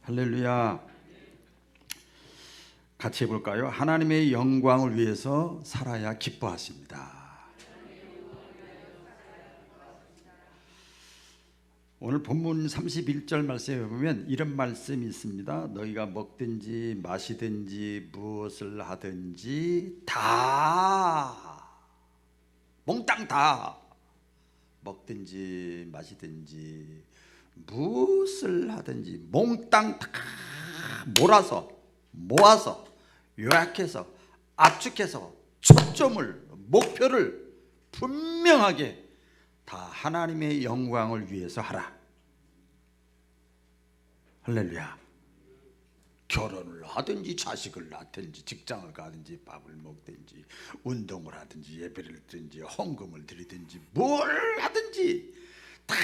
할렐루야. 같이 해볼까요? 하나님의 영광을 위해서 살아야 기뻐하십니다. 오늘 본문 31절 말씀에 보면 이런 말씀이 있습니다. 너희가 먹든지 마시든지 무엇을 하든지 다, 몽땅 다 먹든지 마시든지 무엇을 하든지 몽땅 다 몰아서 모아서 요약해서 압축해서 초점을 목표를 분명하게 다 하나님의 영광을 위해서 하라. 할렐루야. 결혼을 하든지 자식을 낳든지 직장을 가든지 밥을 먹든지 운동을 하든지 예배를 드든지 헌금을 드리든지 뭘 하든지 다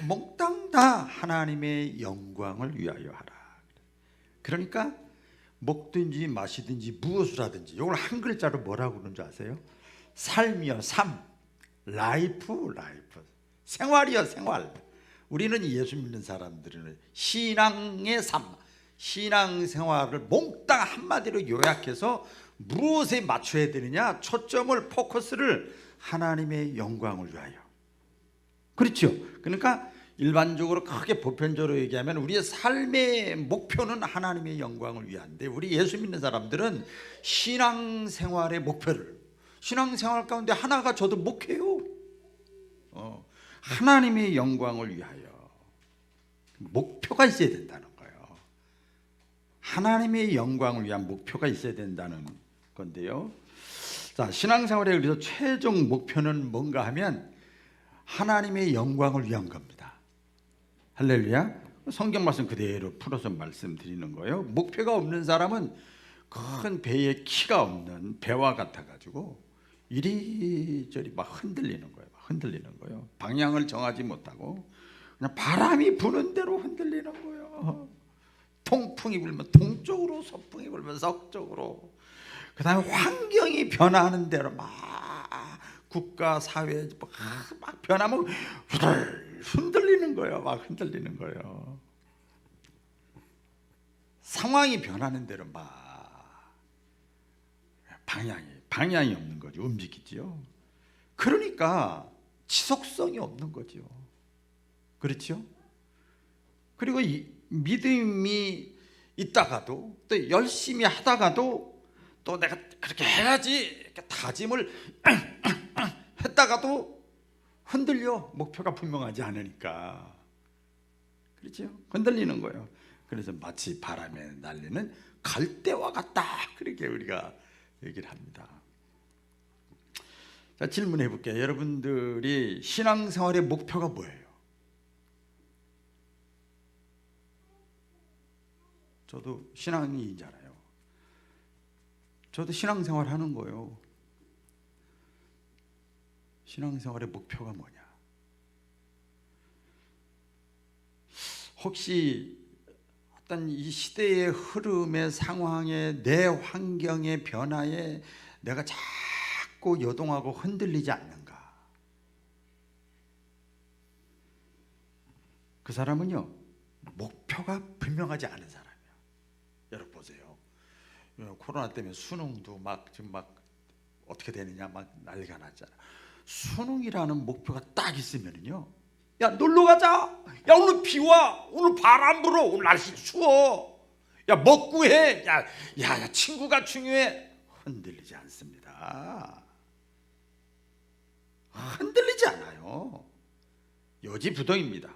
몽땅 다 하나님의 영광을 위하여 하라. 그러니까 먹든지 마시든지 무엇을 하든지 이걸 한 글자로 뭐라고 그러는 줄 아세요? 삶이요, 삶. 라이프. 생활이요, 생활. 우리는 예수 믿는 사람들은 신앙의 삶, 신앙생활을 몽땅 한마디로 요약해서 무엇에 맞춰야 되느냐? 초점을, 포커스를 하나님의 영광을 위하여. 그렇죠? 그러니까 일반적으로 크게 보편적으로 얘기하면 우리의 삶의 목표는 하나님의 영광을 위한데, 우리 예수 믿는 사람들은 신앙생활의 목표를, 신앙생활 가운데 하나가 저도 목회요. 하나님의 영광을 위하여 목표가 있어야 된다는 거예요. 하나님의 영광을 위한 목표가 있어야 된다는 건데요. 자, 신앙생활에 그래서 최종 목표는 뭔가 하면 하나님의 영광을 위한 겁니다. 할렐루야. 성경 말씀 그대로 풀어서 말씀드리는 거예요. 목표가 없는 사람은 큰 배에 키가 없는 배와 같아가지고 이리저리 막 흔들리는 거예요. 방향을 정하지 못하고 그냥 바람이 부는 대로 흔들리는 거예요. 통풍이 불면 동쪽으로, 서풍이 불면 서쪽으로. 그 다음에 환경이 변화하는 대로 막 국가, 사회 막 변하면 흔들리는 거예요. 막 흔들리는 거예요. 상황이 변하는 대로 막 방향이 없는 거죠. 움직이지요. 그러니까 지속성이 없는 거죠. 그렇죠? 그리고 이 믿음이 있다가도 또 열심히 하다가도 또 내가 그렇게 해야지 이렇게 다짐을 했다가도 흔들려. 목표가 분명하지 않으니까. 그렇죠? 흔들리는 거예요. 그래서 마치 바람에 날리는 갈대와 같다, 그렇게 우리가 얘기를 합니다. 자, 질문해 볼게요. 여러분들이 신앙생활의 목표가 뭐예요? 저도 신앙인이잖아요. 저도 신앙생활 하는 거예요. 신앙생활의 목표가 뭐냐? 혹시 어떤 이 시대의 흐름의 상황에, 내 환경의 변화에 내가 자꾸 요동하고 흔들리지 않는가? 그 사람은요, 목표가 분명하지 않은 사람이에요. 여러분 보세요. 코로나 때문에 수능도 지금 어떻게 되느냐 막 난리가 났잖아. 수능이라는 목표가 딱 있으면요, 야 놀러 가자, 야 오늘 비 와, 오늘 바람 불어, 오늘 날씨 추워, 야 먹고 해, 야 친구가 중요해. 흔들리지 않습니다. 흔들리지 않아요. 요지부동입니다.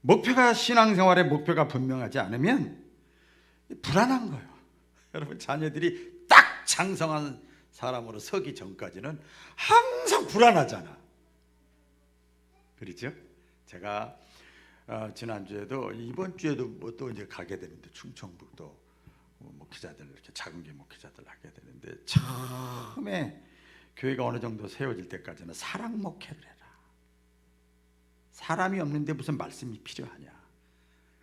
목표가, 신앙생활의 목표가 분명하지 않으면 불안한 거예요. 여러분, 자녀들이 딱 장성한 사람으로 서기 전까지는 항상 불안하잖아. 그렇죠? 제가 지난주에도, 이번 주에도 또 이제 가게 되는데, 충청북도 목회자들, 이렇게 작은 교 목회자들 하게 되는데, 처음에 교회가 어느 정도 세워질 때까지는 사랑 목회를 해라. 사람이 없는데 무슨 말씀이 필요하냐?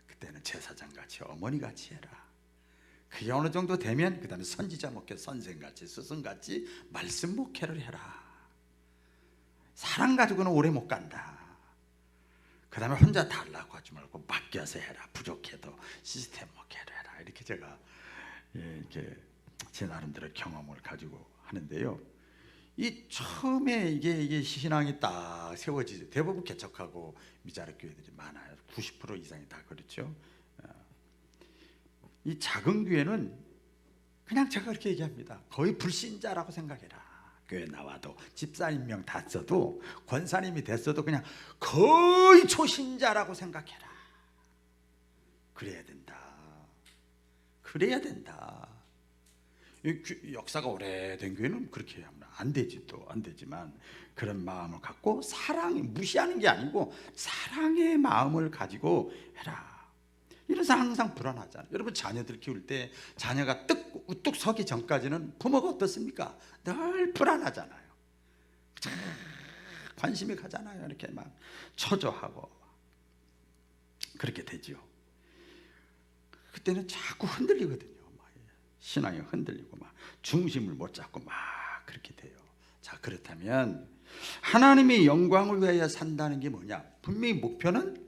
그때는 제사장같이, 어머니같이 해라. 그게 어느 정도 되면 그 다음에 선지자 목회, 선생같이, 스승같이 말씀 목회를 해라. 사랑 가지고는 오래 못 간다. 그 다음에 혼자 달라고 하지 말고 맡겨서 해라. 부족해도 시스템 먹게로 해라. 이렇게 제가 이렇게 제 나름대로 경험을 가지고 하는데요. 이 처음에 이게 신앙이 딱 세워지죠. 대부분 개척하고 미자립 교회들이 많아요. 90% 이상이 다 그렇죠. 이 작은 교회는 그냥 제가 그렇게 얘기합니다. 거의 불신자라고 생각해라. 교회 나와도 집사님 명 다 써도 권사님이 됐어도 그냥 거의 초신자라고 생각해라. 그래야 된다. 그래야 된다. 역사가 오래된 교회는 그렇게 하면 안 되지, 또 안 되지만 그런 마음을 갖고 무시하는 게 아니고 사랑의 마음을 가지고 해라. 이래서 항상 불안하잖아요. 여러분 자녀들 키울 때 자녀가 우뚝 서기 전까지는 부모가 어떻습니까? 늘 불안하잖아요. 관심이 가잖아요. 이렇게 막 초조하고 그렇게 되죠. 그때는 자꾸 흔들리거든요. 신앙이 흔들리고 막 중심을 못 잡고 막 그렇게 돼요. 자, 그렇다면 하나님의 영광을 위하여 산다는 게 뭐냐? 분명히 목표는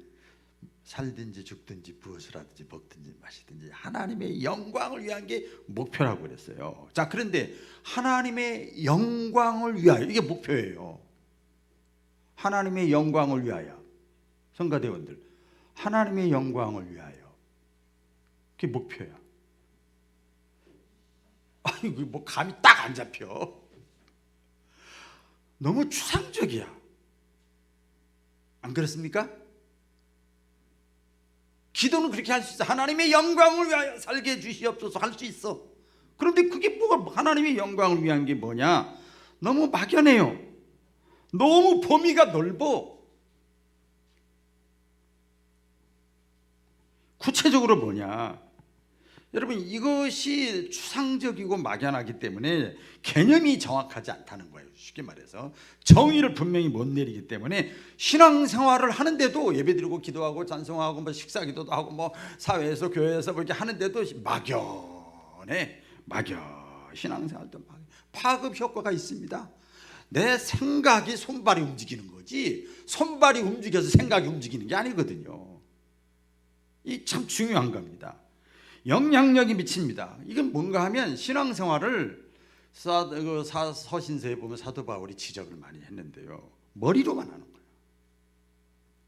살든지 죽든지 무엇을 하든지 먹든지 마시든지 하나님의 영광을 위한 게 목표라고 그랬어요. 자, 그런데 하나님의 영광을 위하여, 이게 목표예요. 하나님의 영광을 위하여, 성가대원들, 하나님의 영광을 위하여, 그게 목표야. 이거 뭐 감이 딱 안 잡혀. 너무 추상적이야. 안 그렇습니까? 기도는 그렇게 할 수 있어. 하나님의 영광을 위하여 살게 해주시옵소서 할 수 있어. 그런데 그게 뭐가 하나님의 영광을 위한 게 뭐냐? 너무 막연해요. 너무 범위가 넓어. 구체적으로 뭐냐? 여러분, 이것이 추상적이고 막연하기 때문에 개념이 정확하지 않다는 거예요. 쉽게 말해서 정의를 분명히 못 내리기 때문에 신앙생활을 하는데도 예배드리고 기도하고 찬송하고 뭐 식사기도도 하고 뭐 사회에서 교회에서 뭐 이렇게 하는데도 막연해. 신앙생활도 파급 효과가 있습니다. 내 생각이 손발이 움직이는 거지 손발이 움직여서 생각이 움직이는 게 아니거든요. 이 참 중요한 겁니다. 영향력이 미칩니다. 이건 뭔가 하면 신앙생활을 서신서에 보면 사도 바울이 지적을 많이 했는데요. 머리로만 하는 거예요.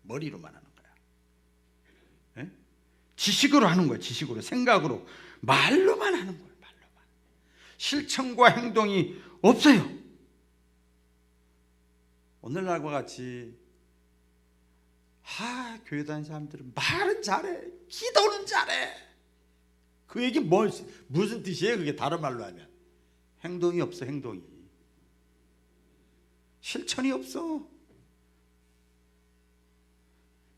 머리로만 하는 거야. 예? 지식으로 하는 거예요. 지식으로, 생각으로, 말로만 하는 거예요. 말로만. 실천과 행동이 없어요. 오늘날과 같이 교회 다니는 사람들은 말은 잘해, 기도는 잘해. 그 얘기 무슨 뜻이에요? 그게 다른 말로 하면 행동이 없어. 행동이 실천이 없어.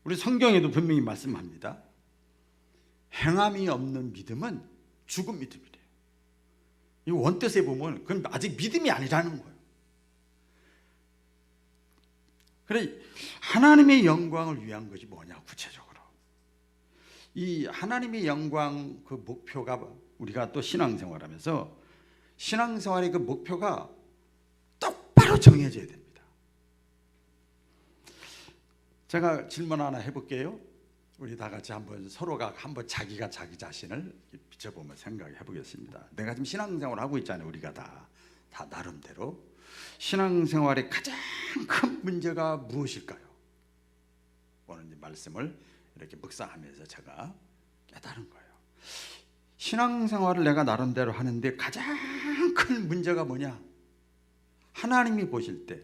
우리 성경에도 분명히 말씀합니다. 행함이 없는 믿음은 죽은 믿음이래요. 이 원뜻에 보면 그건 아직 믿음이 아니라는 거예요. 그래, 하나님의 영광을 위한 것이 뭐냐? 구체적으로 이 하나님의 영광 그 목표가 우리가 또 신앙생활하면서 신앙생활의 그 목표가 똑바로 정해져야 됩니다. 제가 질문 하나 해볼게요. 우리 다 같이 서로가 자기가 자기 자신을 비춰보면 생각해 보겠습니다. 내가 지금 신앙생활을 하고 있잖아요. 우리가 다 나름대로 신앙생활의 가장 큰 문제가 무엇일까요? 오늘 이 말씀을 이렇게 묵상하면서 제가 깨달은 거예요. 신앙생활을 내가 나름대로 하는데 가장 큰 문제가 뭐냐? 하나님이 보실 때,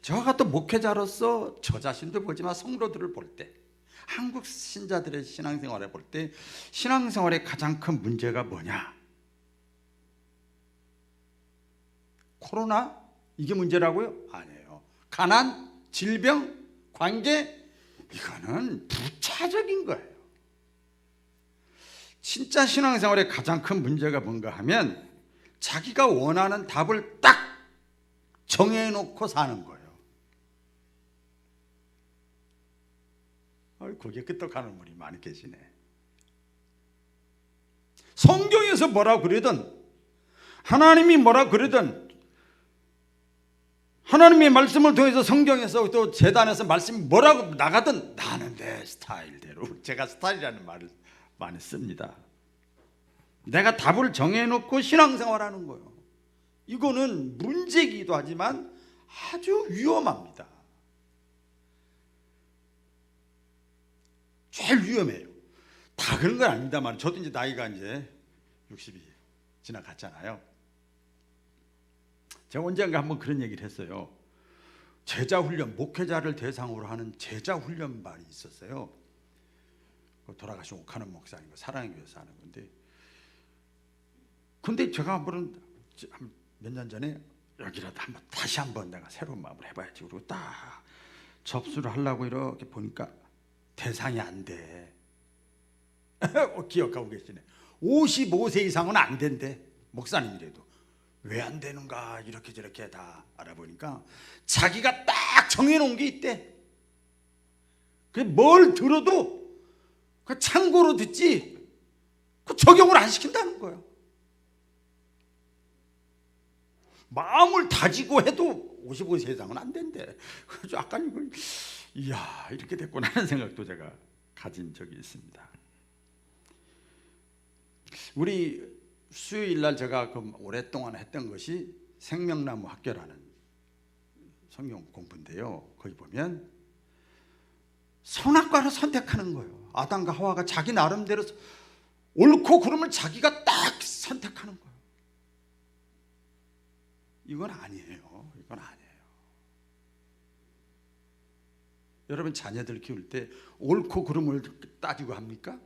저 같은 목회자로서 저 자신도 보지만 성도들을 볼 때, 한국 신자들의 신앙생활을 볼 때 신앙생활의 가장 큰 문제가 뭐냐? 코로나? 이게 문제라고요? 아니에요. 가난, 질병, 관계, 이거는 부차적인 거예요. 진짜 신앙생활의 가장 큰 문제가 뭔가 하면 자기가 원하는 답을 딱 정해놓고 사는 거예요. 거기에 끄떡하는 분이 많이 계시네. 성경에서 뭐라 그러든 하나님이 뭐라 그러든 하나님의 말씀을 통해서 성경에서 또 제단에서 말씀이 뭐라고 나가든 나는 내 스타일대로, 제가 스타일이라는 말을 많이 씁니다. 내가 답을 정해놓고 신앙생활하는 거예요. 이거는 문제이기도 하지만 아주 위험합니다. 제일 위험해요. 다 그런 건 아닙니다만 저도 이제 나이가 이제 60이 지나갔잖아요. 제가 언젠가 한번 그런 얘기를 했어요. 제자훈련, 목회자를 대상으로 하는 제자훈련반이 있었어요. 돌아가신 오카는 목사님, 사랑의 교회에서 하는 건데, 근데 제가 한번 몇 년 전에 여기라도 한번 다시 한번 내가 새로운 마음을 해봐야지. 그리고 딱 접수를 하려고 이렇게 보니까 대상이 안 돼. 기억하고 계시네. 55세 이상은 안 된대. 목사님이라도. 왜 안 되는가 이렇게 저렇게 다 알아보니까 자기가 딱 정해놓은 게 있대. 뭘 들어도 그 참고로 듣지 그 적용을 안 시킨다는 거예요. 마음을 다지고 해도 55세 이상은 안 된대. 그래서 아까 이걸 이야 이렇게 됐구나 하는 생각도 제가 가진 적이 있습니다. 우리 수요일날 제가 그 오랫동안 했던 것이 생명나무 학교라는 성경 공부인데요. 거기 보면 선악과를 선택하는 거예요. 아담과 하와가 자기 나름대로 옳고 그름을 자기가 딱 선택하는 거예요. 이건 아니에요. 이건 아니에요. 여러분 자녀들 키울 때 옳고 그름을 따지고 합니까?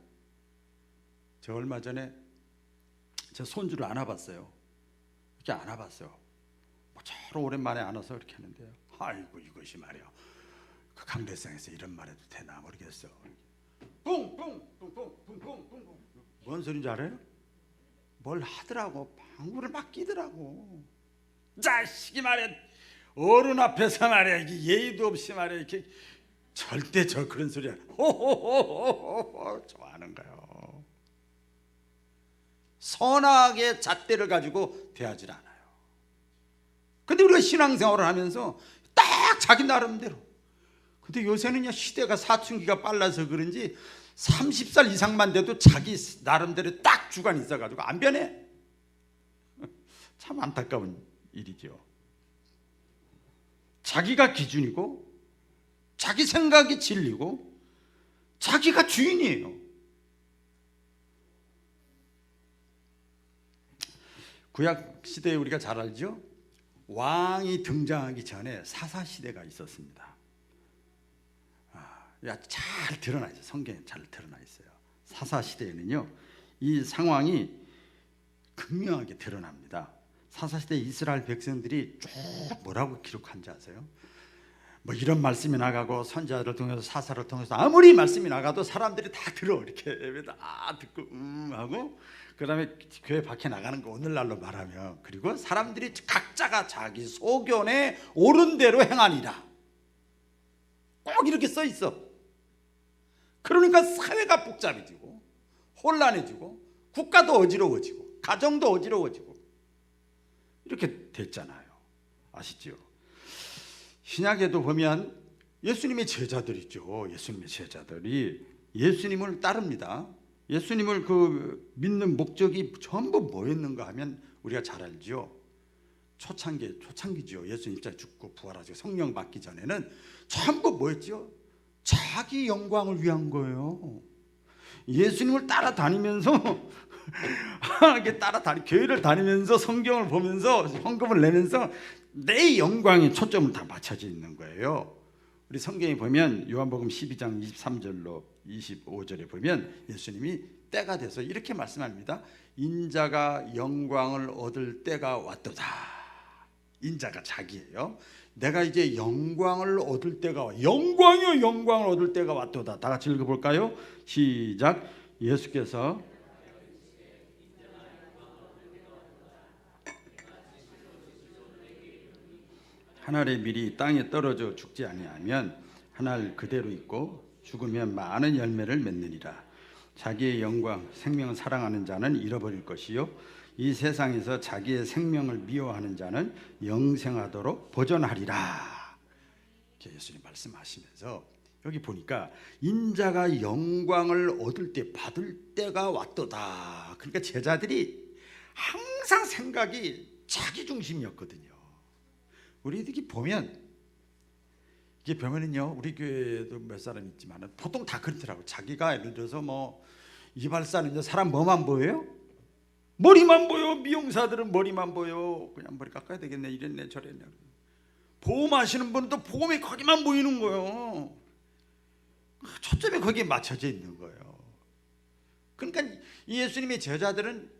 저 얼마 전에 제 손주를 안아봤어요. 이렇게 안아봤어요. 저로 오랜만에 안아서 이렇게 하는데요. 아이고 이것이 말이야. 그 강대상에서 이런 말해도 되나 모르겠어. 뿡뿡뿡뿡뿡뿡뿡. 뭔 소리인지 알아요? 뭘 하더라고. 방구를 막 끼더라고. 자식이 말이야. 어른 앞에서 말이야. 이게 예의도 없이 말이야. 이렇게 절대 저 그런 소리야. 호호호호호 좋아하는 거예요. 선악의 잣대를 가지고 대하지 않아요. 근데 우리가 신앙생활을 하면서 딱 자기 나름대로. 근데 요새는 시대가 사춘기가 빨라서 그런지 30살 이상만 돼도 자기 나름대로 딱 주관이 있어가지고 안 변해. 참 안타까운 일이죠. 자기가 기준이고 자기 생각이 진리고 자기가 주인이에요. 구약 시대에 우리가 잘 알죠? 왕이 등장하기 전에 사사 시대가 있었습니다. 잘 드러나 있어요. 성경에 잘 드러나 있어요. 사사 시대에는요, 이 상황이 극명하게 드러납니다. 사사 시대 이스라엘 백성들이 쭉 뭐라고 기록한지 아세요? 뭐 이런 말씀이 나가고 선지자를 통해서 사사를 통해서 아무리 말씀이 나가도 사람들이 다 들어 이렇게 다 듣고 하고 그다음에 교회 밖에 나가는 거 오늘날로 말하면 그리고 사람들이 각자가 자기 소견에 옳은 대로 행하니라 꼭 이렇게 써 있어. 그러니까 사회가 복잡해지고 혼란해지고 국가도 어지러워지고 가정도 어지러워지고 이렇게 됐잖아요. 아시죠? 신약에도 보면 예수님의 제자들이죠. 예수님의 제자들이 예수님을 따릅니다. 예수님을 그 믿는 목적이 전부 뭐였는가 하면 우리가 잘 알죠. 초창기죠. 예수님 입자에 죽고 부활하시고 성령 받기 전에는 전부 뭐였죠? 자기 영광을 위한 거예요. 예수님을 따라다니면서 교회를 다니면서 성경을 보면서 헌금을 내면서 내 영광에 초점을 다 맞춰져 있는 거예요. 우리 성경에 보면 요한복음 12장 23절로 25절에 보면 예수님이 때가 돼서 이렇게 말씀합니다. 인자가 영광을 얻을 때가 왔도다. 인자가 자기예요. 내가 이제 영광을 얻을 때가 영광을 얻을 때가 왔도다. 다 같이 읽어볼까요? 시작. 예수께서 한 알의 밀이 땅에 떨어져 죽지 아니하면 한 알 그대로 있고 죽으면 많은 열매를 맺느니라. 자기의 영광 생명을 사랑하는 자는 잃어버릴 것이요 이 세상에서 자기의 생명을 미워하는 자는 영생하도록 보존하리라. 이렇게 예수님 말씀하시면서 여기 보니까 인자가 영광을 얻을 때 받을 때가 왔도다. 그러니까 제자들이 항상 생각이 자기 중심이었거든요. 우리들이 보면 이게 보면은요, 우리 교회도 몇 사람 있지만 보통 다 그렇더라고. 자기가 예를 들어서 뭐 이발사는 사람 뭐만 보여요? 머리만 보여. 미용사들은 머리만 보여. 그냥 머리 깎아야 되겠네, 이랬네 저랬네. 보험하시는 분은 또 보험이 거기만 보이는 거예요. 초점이 거기에 맞춰져 있는 거예요. 그러니까 예수님의 제자들은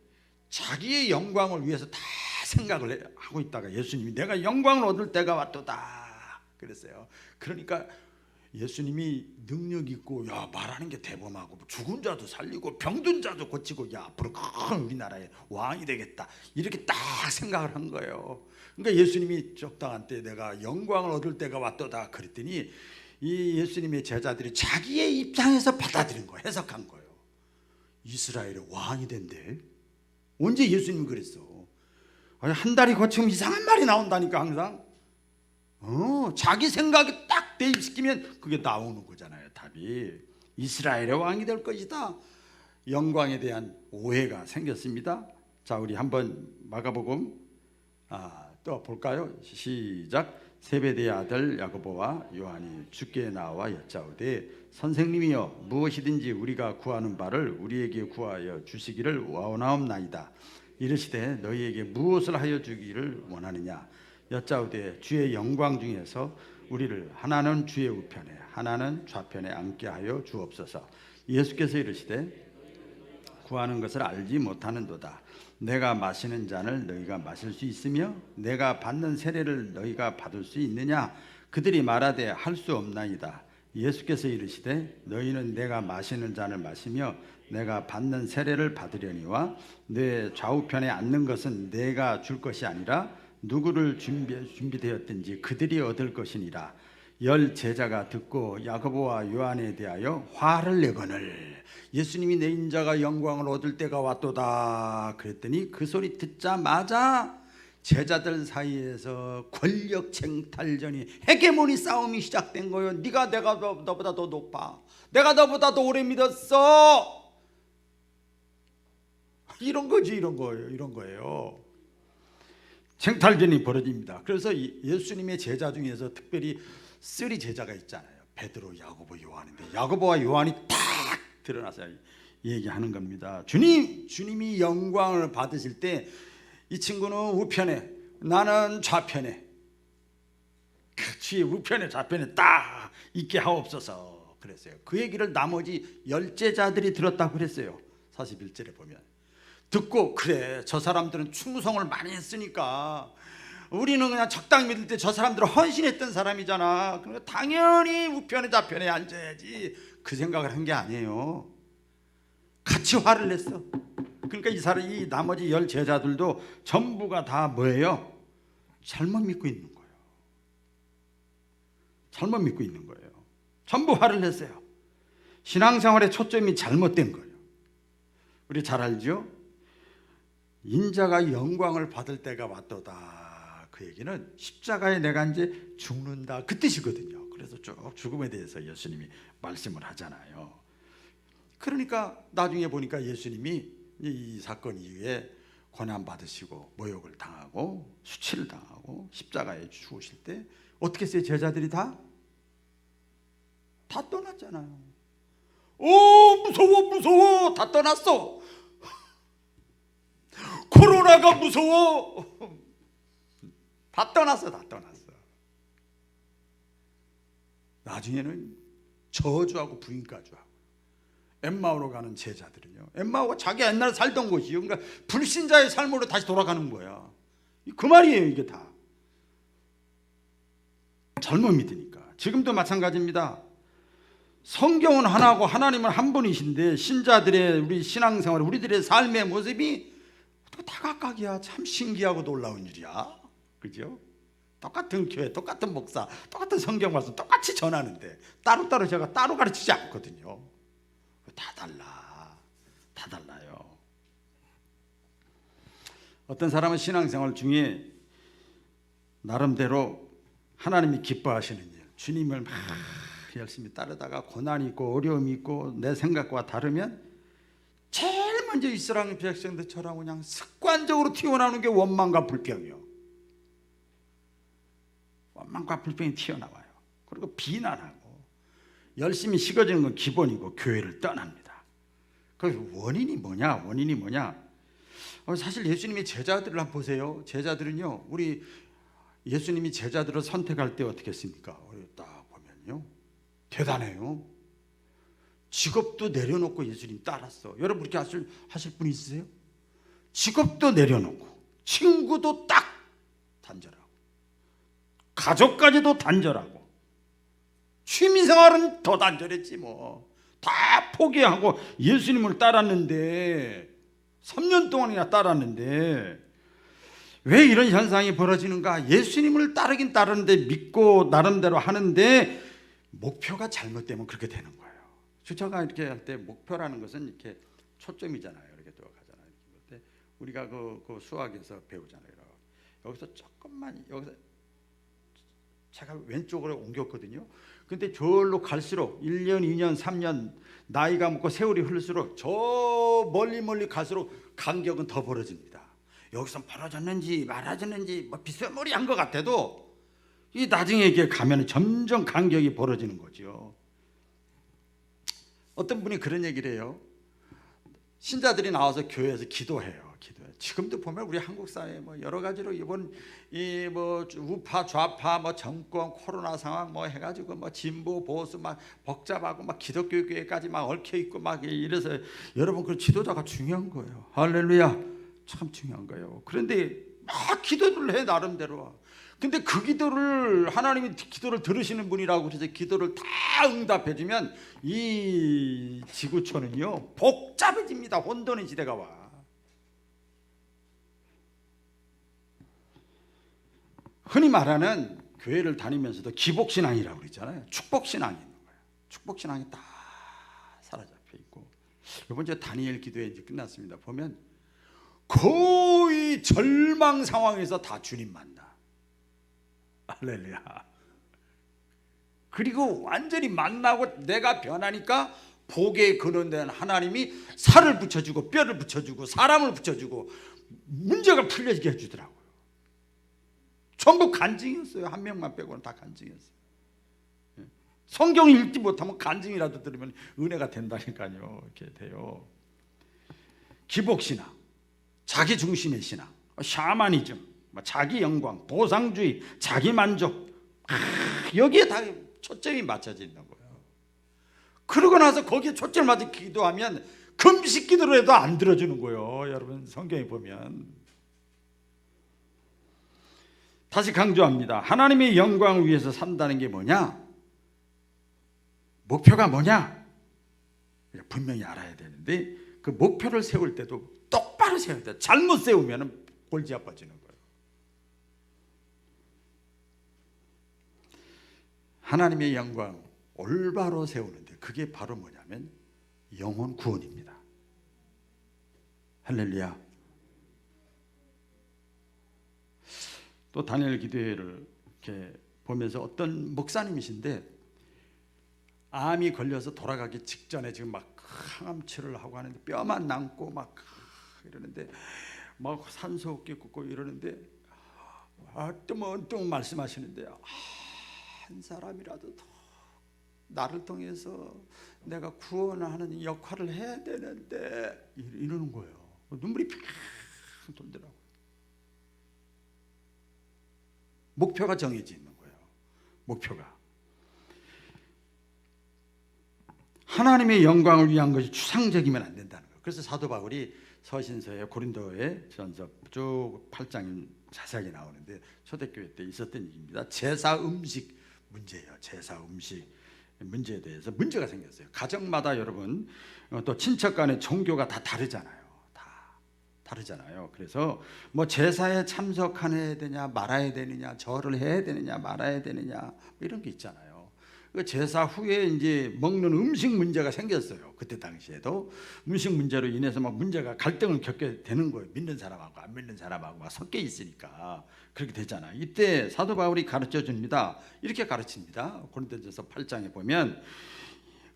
자기의 영광을 위해서 다 생각을 하고 있다가 예수님이 내가 영광을 얻을 때가 왔도다 그랬어요. 그러니까 예수님이 능력 있고 야 말하는 게 대범하고 죽은 자도 살리고 병든 자도 고치고 야 앞으로 큰 우리나라의 왕이 되겠다 이렇게 딱 생각을 한 거예요. 그러니까 예수님이 적당한 때 내가 영광을 얻을 때가 왔도다 그랬더니 이 예수님의 제자들이 자기의 입장에서 받아들인 거예요. 해석한 거예요. 이스라엘의 왕이 된대. 언제 예수님이 그랬어? 한 달이 거치면 이상한 말이 나온다니까 항상. 자기 생각이 딱 대입시키면 그게 나오는 거잖아요. 답이 이스라엘의 왕이 될 것이다. 영광에 대한 오해가 생겼습니다. 자, 우리 한번 마가복음 또 볼까요? 시작. 세베대의 아들 야고보와 요한이 주께 나와 여짜오되 선생님이여 무엇이든지 우리가 구하는 바를 우리에게 구하여 주시기를 원하옵나이다. 이르시되 너희에게 무엇을 하여 주기를 원하느냐 여짜오되 주의 영광 중에서 우리를 하나는 주의 우편에 하나는 좌편에 앉게 하여 주옵소서. 예수께서 이르시되 구하는 것을 알지 못하는도다. 내가 마시는 잔을 너희가 마실 수 있으며 내가 받는 세례를 너희가 받을 수 있느냐. 그들이 말하되 할 수 없나이다. 예수께서 이르시되 너희는 내가 마시는 잔을 마시며 내가 받는 세례를 받으려니와 내 좌우편에 앉는 것은 내가 줄 것이 아니라 누구를 준비되었든지 그들이 얻을 것이니라. 열 제자가 듣고 야고보와 요한에 대하여 화를 내거늘 예수님이 내 인자가 영광을 얻을 때가 왔도다 그랬더니 그 소리 듣자마자 제자들 사이에서 권력 쟁탈전이 헤게모니 싸움이 시작된 거예요. 네가 내가 너보다 더 높아. 내가 너보다 더 오래 믿었어. 이런 거지, 이런 거예요. 쟁탈전이 벌어집니다. 그래서 예수님의 제자 중에서 특별히 3 제자가 있잖아요. 베드로, 야고보, 요한인데 야고보와 요한이 딱 드러나서 얘기하는 겁니다. 주님이 영광을 받으실 때 이 친구는 우편에 나는 좌편에 같이 우편에 좌편에 딱 있게 하옵소서 그랬어요. 그 얘기를 나머지 10제자들이 들었다고 그랬어요. 41절에 보면 듣고 그래 저 사람들은 충성을 많이 했으니까 우리는 그냥 적당히 믿을 때 저 사람들은 헌신했던 사람이잖아. 그러니까 당연히 우편에 좌편에 앉아야지 그 생각을 한 게 아니에요. 같이 화를 냈어. 그러니까 이 나머지 10 제자들도 전부가 다 뭐예요? 잘못 믿고 있는 거예요. 잘못 믿고 있는 거예요. 전부 화를 냈어요. 신앙생활의 초점이 잘못된 거예요. 우리 잘 알죠? 인자가 영광을 받을 때가 왔도다. 그 얘기는 십자가에 내가 이제 죽는다 그 뜻이거든요. 그래서 쭉 죽음에 대해서 예수님이 말씀을 하잖아요. 그러니까 나중에 보니까 예수님이 이 사건 이후에 고난 받으시고 모욕을 당하고 수치를 당하고 십자가에 죽으실 때 어떻게 했어요? 제자들이 다 떠났잖아요. 무서워 다 떠났어. 코로나가 무서워. 다 떠났어. 나중에는 저주하고 부인까지하고 엠마오로 가는 제자들은요. 엠마오가 자기 옛날에 살던 곳이요. 그러니까 불신자의 삶으로 다시 돌아가는 거야. 그 말이에요. 이게 다 잘못 믿으니까. 지금도 마찬가지입니다. 성경은 하나고 하나님은 한 분이신데 신자들의 우리 신앙생활 우리들의 삶의 모습이 다 각각이야. 참 신기하고 놀라운 일이야. 그죠? 똑같은 교회, 똑같은 목사, 똑같은 성경 말씀 똑같이 전하는데 따로따로 제가 따로 가르치지 않거든요. 다 달라요. 어떤 사람은 신앙생활 중에 나름대로 하나님이 기뻐하시는 일, 주님을 막 열심히 따르다가 고난이 있고 어려움이 있고 내 생각과 다르면 제일 먼저 이스라엘 백성들처럼 그냥 습관적으로 튀어나오는 게 원망과 불평이요. 원망과 불평이 튀어나와요. 그리고 비난하고 열심히 식어지는 건 기본이고 교회를 떠납니다. 그 원인이 뭐냐? 원인이 뭐냐? 사실 예수님의 제자들을 한번 보세요. 제자들은요, 우리 예수님이 제자들을 선택할 때 어떻게 했습니까? 딱 보면요, 대단해요. 직업도 내려놓고 예수님 따랐어. 여러분 그렇게 하실 분 있으세요? 직업도 내려놓고 친구도 딱 단절하고 가족까지도 단절하고 취미생활은 더 단절했지 뭐. 다 포기하고 예수님을 따랐는데 3년 동안이나 따랐는데 왜 이런 현상이 벌어지는가? 예수님을 따르긴 따르는데 믿고 나름대로 하는데 목표가 잘못되면 그렇게 되는 거예요. 제가 이렇게 할 때 목표라는 것은 이렇게 초점이잖아요. 이렇게 들어가잖아요. 근데 우리가 그 수학에서 배우잖아요. 여기서 조금만 여기서 제가 왼쪽으로 옮겼거든요. 근데 저로 갈수록 1년, 2년, 3년 나이가 먹고 세월이 흐를수록 저 멀리 갈수록 간격은 더 벌어집니다. 여기서 벌어졌는지 말아졌는지 뭐 비스무리한 것 같아도 이 나중에 이게 가면 점점 간격이 벌어지는 거죠. 어떤 분이 그런 얘기를 해요. 신자들이 나와서 교회에서 기도해요. 지금도 보면 우리 한국 사회 뭐 여러 가지로 이번 이 뭐 우파 좌파 뭐 정권 코로나 상황 뭐 해가지고 뭐 진보 보수 막 복잡하고 막 기독교 교회까지 막 얽혀 있고 막 이래서 여러분 그 지도자가 중요한 거예요. 할렐루야, 참 중요한 거예요. 그런데 막 기도를 해 나름대로. 근데 그 기도를 하나님이 기도를 들으시는 분이라고 그래서 기도를 다 응답해주면 이 지구촌은요 복잡해집니다. 혼돈의 시대가 와. 흔히 말하는 교회를 다니면서도 기복신앙이라고 그러잖아요. 축복신앙이 있는 거예요. 축복신앙이 다 사로잡혀 있고 이번 주에 다니엘 기도회 이제 끝났습니다. 보면 거의 절망 상황에서 다 주님 만나. 할렐루야. 그리고 완전히 만나고 내가 변하니까 복의 근원된 하나님이 살을 붙여주고 뼈를 붙여주고 사람을 붙여주고 문제가 풀려지게 해주더라고요. 전부 간증이었어요. 한 명만 빼고는 다 간증이었어요. 성경 읽지 못하면 간증이라도 들으면 은혜가 된다니까요. 이렇게 돼요. 기복신앙, 자기중심의 신앙, 샤머니즘, 자기 영광, 보상주의, 자기 만족, 여기에 다 초점이 맞춰져 있는 거예요. 그러고 나서 거기에 초점을 맞춰 기도하면 금식 기도로 해도 안 들어주는 거예요. 여러분 성경에 보면. 다시 강조합니다. 하나님의 영광을 위해서 산다는 게 뭐냐? 목표가 뭐냐? 분명히 알아야 되는데 그 목표를 세울 때도 똑바로 세워야 돼. 잘못 세우면 골치 아파지는 거예요. 하나님의 영광 올바로 세우는데 그게 바로 뭐냐면 영혼 구원입니다. 할렐루야. 또 다니엘 기도회를 이렇게 보면서 어떤 목사님이신데 암이 걸려서 돌아가기 직전에 지금 막 항암 치료를 하고 하는데 뼈만 남고 막 이러는데 막 산소호흡기 꽂고 이러는데 뜨문뜨문 말씀하시는데 한 사람이라도 더 나를 통해서 내가 구원하는 역할을 해야 되는데 이러는 거예요. 눈물이 팍 돌더라고요. 목표가 정해져 있는 거예요. 목표가 하나님의 영광을 위한 것이 추상적이면 안 된다는 거예요. 그래서 사도 바울이 서신서에 고린도에 전서 쭉 8장 자세하게 나오는데 초대교회 때 있었던 일입니다. 제사 음식 문제예요. 제사 음식 문제에 대해서 문제가 생겼어요. 가정마다 여러분 또 친척 간의 종교가 다 다르잖아요. 다르잖아요. 그래서 뭐 제사에 참석해야 되냐 말아야 되느냐 절을 해야 되느냐 말아야 되느냐 이런 게 있잖아요. 그 제사 후에 이제 먹는 음식 문제가 생겼어요. 그때 당시에도 음식 문제로 인해서 막 문제가 갈등을 겪게 되는 거예요. 믿는 사람하고 안 믿는 사람하고 막 섞여 있으니까 그렇게 되잖아요. 이때 사도 바울이 가르쳐 줍니다. 이렇게 가르칩니다. 고린도전서 8장에 보면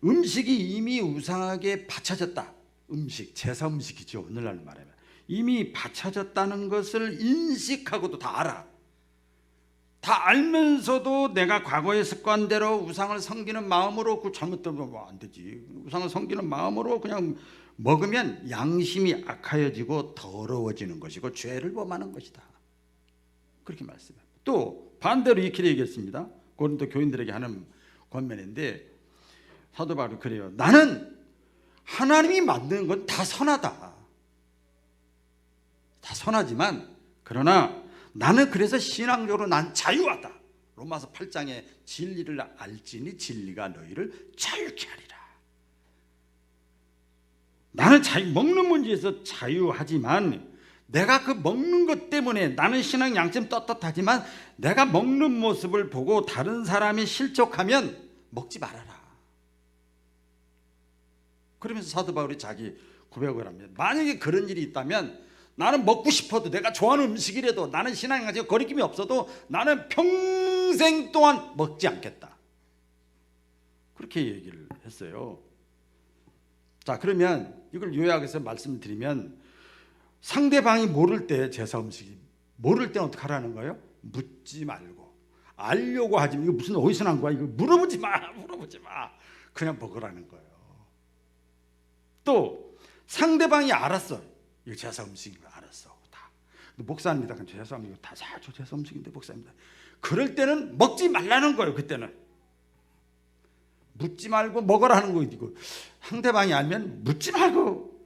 음식이 이미 우상에게 바쳐졌다. 음식, 제사 음식이죠. 오늘날 말하면 이미 바쳐졌다는 것을 인식하고도 다 알아. 다 알면서도 내가 과거의 습관대로 우상을 섬기는 마음으로 그 잘못되면 안 되지. 우상을 섬기는 마음으로 그냥 먹으면 양심이 악하여지고 더러워지는 것이고 죄를 범하는 것이다. 그렇게 말씀해요. 또 반대로 이렇게 얘기했습니다. 고린도 교인들에게 하는 권면인데 사도 바울이 그래요. 나는 하나님이 만든 건 다 선하다. 다 선하지만 그러나 나는 그래서 신앙적으로 난 자유하다. 로마서 8장에 진리를 알지니 진리가 너희를 자유케 하리라. 나는 먹는 문제에서 자유하지만 내가 그 먹는 것 때문에 나는 신앙 양심 떳떳하지만 내가 먹는 모습을 보고 다른 사람이 실족하면 먹지 말아라. 그러면서 사도 바울이 자기 고백을 합니다. 만약에 그런 일이 있다면 나는 먹고 싶어도 내가 좋아하는 음식이라도 나는 신앙 양심 거리낌이 없어도 나는 평생 동안 먹지 않겠다. 그렇게 얘기를 했어요. 자, 그러면 이걸 요약해서 말씀드리면 상대방이 모를 때 제사 음식이 모를 때는 어떻게 하라는 거예요? 묻지 말고 알려고 하지. 이거 무슨 어디서 난 거야? 이거 물어보지 마. 그냥 먹으라는 거예요. 또 상대방이 알았어. 이거 제사 음식인 거 알았어. 다. 목사입니다. 제사 음식 다 저 제사 음식인데 목사입니다. 그럴 때는 먹지 말라는 거예요. 그때는 묻지 말고 먹으라는 거이고 상대방이 알면 묻지 말고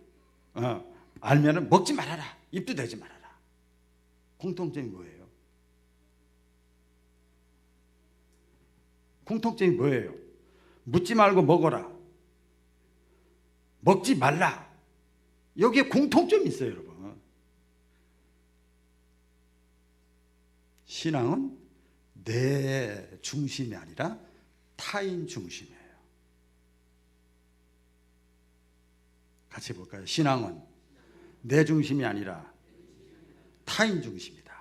알면은 먹지 말아라. 입도 대지 말아라. 공통점이 뭐예요? 공통점이 뭐예요? 묻지 말고 먹어라. 먹지 말라. 여기에 공통점이 있어요, 여러분. 신앙은 내 중심이 아니라 타인 중심이에요. 같이 볼까요? 신앙은 내 중심이 아니라 타인 중심이다.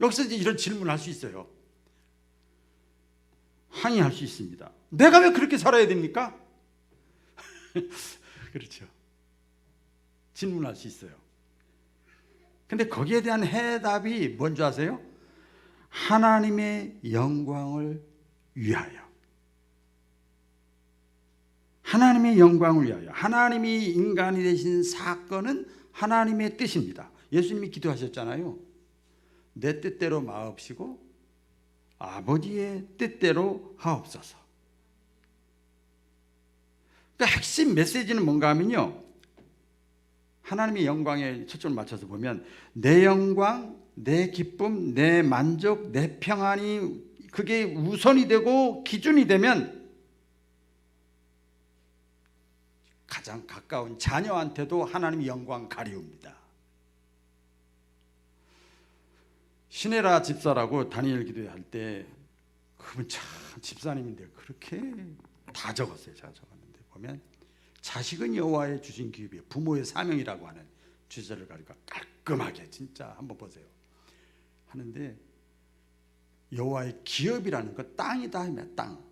여기서 이제 이런 질문을 할 수 있어요. 항의할 수 있습니다. 내가 왜 그렇게 살아야 됩니까? 그렇죠. 질문할 수 있어요. 근데 거기에 대한 해답이 뭔지 아세요? 하나님의 영광을 위하여. 하나님의 영광을 위하여. 하나님이 인간이 되신 사건은 하나님의 뜻입니다. 예수님이 기도하셨잖아요. 내 뜻대로 마옵시고 아버지의 뜻대로 하옵소서. 그러니까 핵심 메시지는 뭔가 하면요, 하나님의 영광에 초점을 맞춰서 보면 내 영광, 내 기쁨, 내 만족, 내 평안이 그게 우선이 되고 기준이 되면 가장 가까운 자녀한테도 하나님의 영광 가리웁니다. 시네라 집사라고 다니엘 기도할 때 그분 참 집사님인데 그렇게 다 적었어요. 제가 적었는데 보면 자식은 여호와의 주신 기업이에요. 부모의 사명이라고 하는 주제를 가지고 깔끔하게 진짜 한번 보세요. 하는데 여호와의 기업이라는 거 땅이다 하면 땅.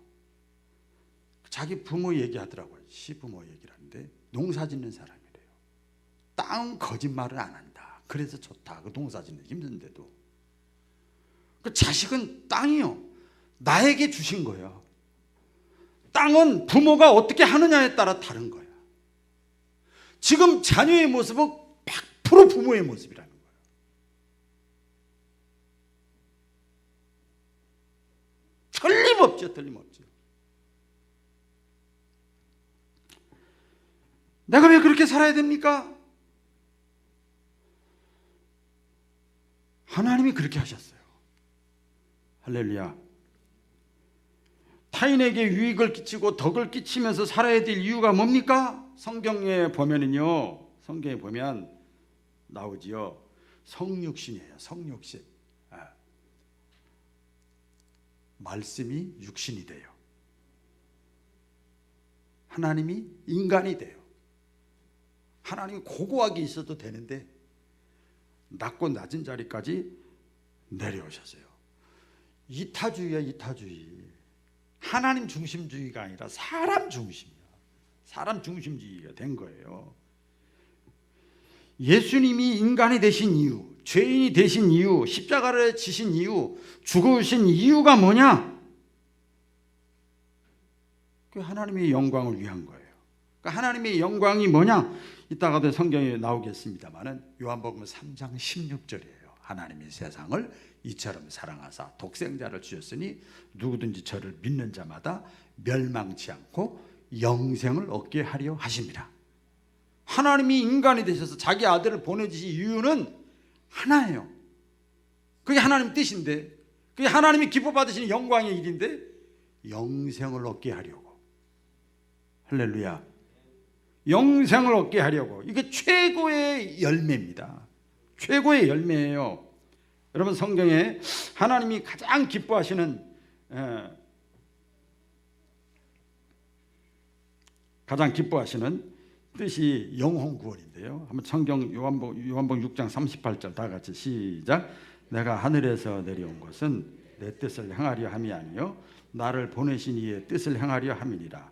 자기 부모 얘기하더라고요. 시부모 얘기를 하는데 농사 짓는 사람이래요. 땅은 거짓말을 안 한다. 그래서 좋다. 그 농사 짓는 힘든데도. 그 자식은 땅이요. 나에게 주신 거예요. 땅은 부모가 어떻게 하느냐에 따라 다른 거야. 지금 자녀의 모습은 100% 부모의 모습이라는 거예요. 틀림없죠. 내가 왜 그렇게 살아야 됩니까? 하나님이 그렇게 하셨어요. 할렐루야. 타인에게 유익을 끼치고 덕을 끼치면서 살아야 될 이유가 뭡니까? 성경에 보면은요, 성경에 보면 나오지요. 성육신이에요. 성육신. 말씀이 육신이 돼요. 하나님이 인간이 돼요. 하나님이 고고하게 있어도 되는데 낮고 낮은 자리까지 내려오셨어요. 이타주의야, 이타주의. 하나님 중심주의가 아니라 사람 중심이야. 사람 중심주의가 된 거예요. 예수님이 인간이 되신 이유, 죄인이 되신 이유, 십자가를 지신 이유, 죽으신 이유가 뭐냐? 그 하나님의 영광을 위한 거예요. 그러니까 하나님의 영광이 뭐냐? 이따가도 성경에 나오겠습니다만은 요한복음 3장 16절이에요. 하나님이 세상을 이처럼 사랑하사 독생자를 주셨으니 누구든지 저를 믿는 자마다 멸망치 않고 영생을 얻게 하려 하십니다. 하나님이 인간이 되셔서 자기 아들을 보내주신 이유는 하나예요. 그게 하나님 뜻인데, 그게 하나님이 기뻐 받으시는 영광의 일인데 영생을 얻게 하려고. 할렐루야. 영생을 얻게 하려고. 이게 최고의 열매입니다. 최고의 열매예요. 여러분, 성경에 하나님이 가장 기뻐하시는 뜻이 영혼 구원인데요. 한번 성경 요한복 6장 38절 다 같이 시작. 내가 하늘에서 내려온 것은 내 뜻을 행하려 함이 아니요 나를 보내신 이의 뜻을 행하려 함이니라.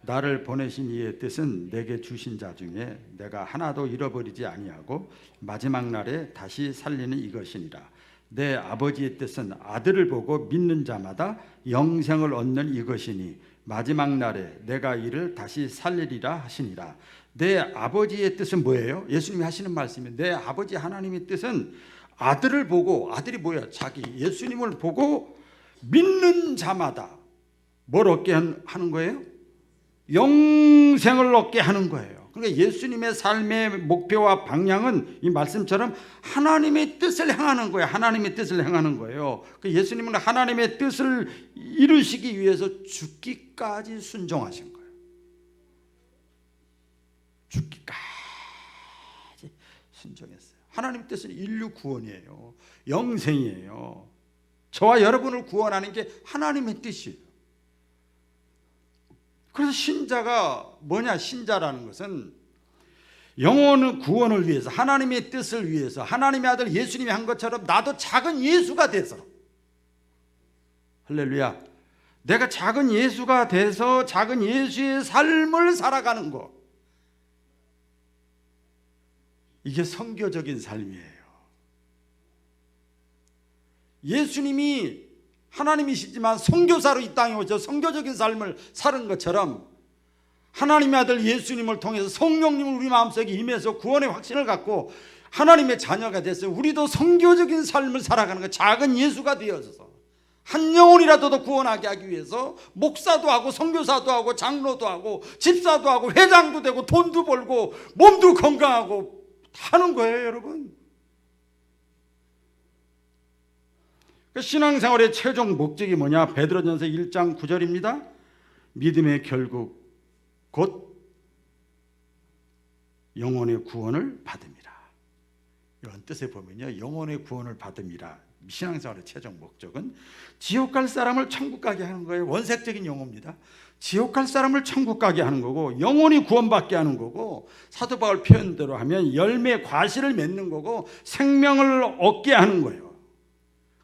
나를 보내신 이의 뜻은 내게 주신 자 중에 내가 하나도 잃어버리지 아니하고 마지막 날에 다시 살리는 이것이니라. 내 아버지의 뜻은 아들을 보고 믿는 자마다 영생을 얻는 이것이니 마지막 날에 내가 이를 다시 살리리라 하시니라. 내 아버지의 뜻은 뭐예요? 예수님이 하시는 말씀이에요. 내 아버지 하나님의 뜻은 아들을 보고, 아들이 뭐야? 자기 예수님을 보고 믿는 자마다 뭘 얻게 하는 거예요? 영생을 얻게 하는 거예요. 그러니까 예수님의 삶의 목표와 방향은 이 말씀처럼 하나님의 뜻을 행하는 거예요. 하나님의 뜻을 행하는 거예요. 예수님은 하나님의 뜻을 이루시기 위해서 죽기까지 순종하신 거예요. 죽기까지 순종했어요. 하나님의 뜻은 인류 구원이에요. 영생이에요. 저와 여러분을 구원하는 게 하나님의 뜻이에요. 그래서 신자가 뭐냐? 신자라는 것은 영혼의 구원을 위해서, 하나님의 뜻을 위해서, 하나님의 아들 예수님이 한 것처럼 나도 작은 예수가 돼서, 할렐루야, 내가 작은 예수가 돼서 작은 예수의 삶을 살아가는 것, 이게 선교적인 삶이에요. 예수님이 하나님이시지만 선교사로 이 땅에 오셔서 선교적인 삶을 사는 것처럼 하나님의 아들 예수님을 통해서 성령님을 우리 마음속에 임해서 구원의 확신을 갖고 하나님의 자녀가 됐어요. 우리도 선교적인 삶을 살아가는 거, 작은 예수가 되어서 한 영혼이라도 더 구원하게 하기 위해서 목사도 하고 선교사도 하고 장로도 하고 집사도 하고 회장도 되고 돈도 벌고 몸도 건강하고 하는 거예요, 여러분. 신앙생활의 최종 목적이 뭐냐? 베드로전서 1장 9절입니다. 믿음의 결국 곧 영혼의 구원을 받음이라. 이런 뜻에 보면요, 영혼의 구원을 받음이라. 신앙생활의 최종 목적은 지옥 갈 사람을 천국 가게 하는 거예요. 원색적인 용어입니다. 지옥 갈 사람을 천국 가게 하는 거고, 영혼이 구원받게 하는 거고, 사도 바울 표현대로 하면 열매 과실을 맺는 거고, 생명을 얻게 하는 거예요.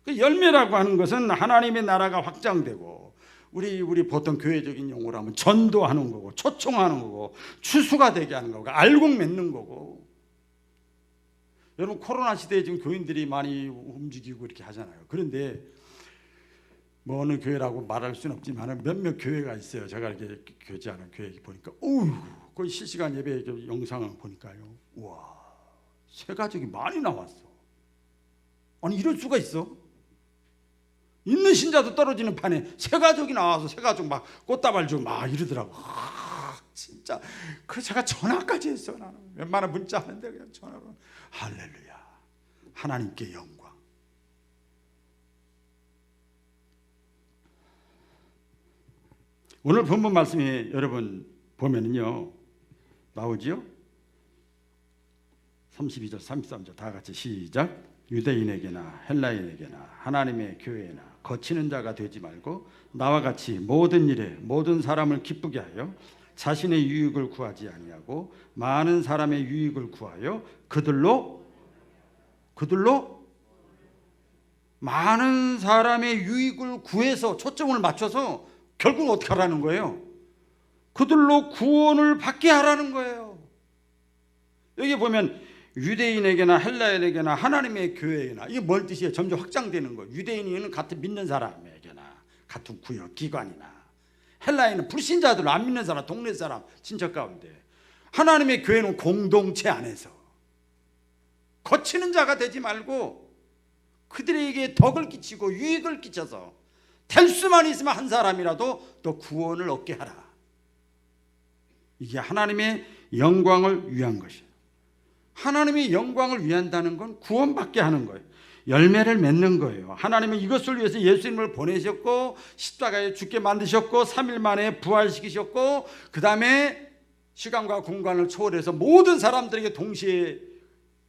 그 열매라고 하는 것은 하나님의 나라가 확장되고, 우리 보통 교회적인 용어로 하면 전도하는 거고, 초청하는 거고, 추수가 되게 하는 거고, 알곡 맺는 거고. 여러분, 코로나 시대에 지금 교인들이 많이 움직이고 이렇게 하잖아요. 그런데 뭐 어느 교회라고 말할 수는 없지만 몇몇 교회가 있어요. 제가 이렇게 교제하는 교회 보니까 거의 실시간 예배 영상을 보니까요, 우와, 새 가족이 많이 나왔어. 아니, 이럴 수가 있어? 있는 신자도 떨어지는 판에 새 가족이 나와서 새 가족 막 꽃다발 주고 막 이러더라고. 진짜. 그래서 제가 전화까지 했어. 나는 웬만한 문자 하는데 그냥 전화로. 할렐루야, 하나님께 영광. 오늘 본문 말씀에 여러분 보면은요, 나오지요? 32절 33절 다 같이 시작. 유대인에게나 헬라인에게나 하나님의 교회나 거치는 자가 되지 말고 나와 같이 모든 일에 모든 사람을 기쁘게 하여 자신의 유익을 구하지 아니하고 많은 사람의 유익을 구하여 그들로 많은 사람의 유익을 구해서 초점을 맞춰서 결국 어떻게 하라는 거예요? 그들로 구원을 받게 하라는 거예요. 여기 보면 유대인에게나 헬라인에게나 하나님의 교회에나 이게 뭔 뜻이에요? 점점 확장되는 거예요. 유대인은 같은 믿는 사람에게나 같은 구역 기관이나, 헬라인은 불신자들 안 믿는 사람 동네 사람 친척 가운데, 하나님의 교회는 공동체 안에서 거치는 자가 되지 말고 그들에게 덕을 끼치고 유익을 끼쳐서 될 수만 있으면 한 사람이라도 또 구원을 얻게 하라. 이게 하나님의 영광을 위한 것이에요. 하나님의 영광을 위한다는 건 구원받게 하는 거예요. 열매를 맺는 거예요. 하나님은 이것을 위해서 예수님을 보내셨고 십자가에 죽게 만드셨고 3일 만에 부활시키셨고 그 다음에 시간과 공간을 초월해서 모든 사람들에게 동시에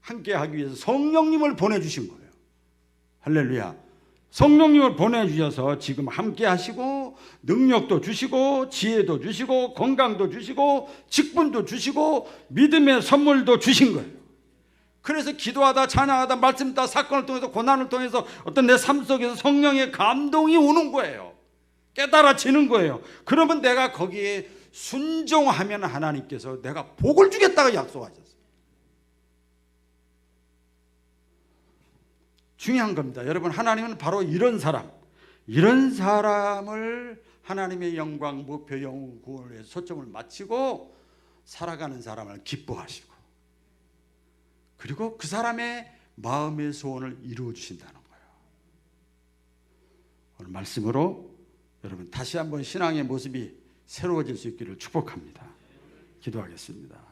함께하기 위해서 성령님을 보내주신 거예요. 할렐루야. 성령님을 보내주셔서 지금 함께 하시고 능력도 주시고 지혜도 주시고 건강도 주시고 직분도 주시고 믿음의 선물도 주신 거예요. 그래서 기도하다 찬양하다 말씀 듣다 사건을 통해서 고난을 통해서 어떤 내 삶 속에서 성령의 감동이 오는 거예요. 깨달아지는 거예요. 그러면 내가 거기에 순종하면 하나님께서 내가 복을 주겠다고 약속하셨어요. 중요한 겁니다. 여러분, 하나님은 바로 이런 사람을 하나님의 영광, 목표, 영웅, 구원을 위해서 초점을 맞추고 살아가는 사람을 기뻐하시고, 그리고 그 사람의 마음의 소원을 이루어 주신다는 거예요. 오늘 말씀으로 여러분 다시 한번 신앙의 모습이 새로워질 수 있기를 축복합니다. 기도하겠습니다.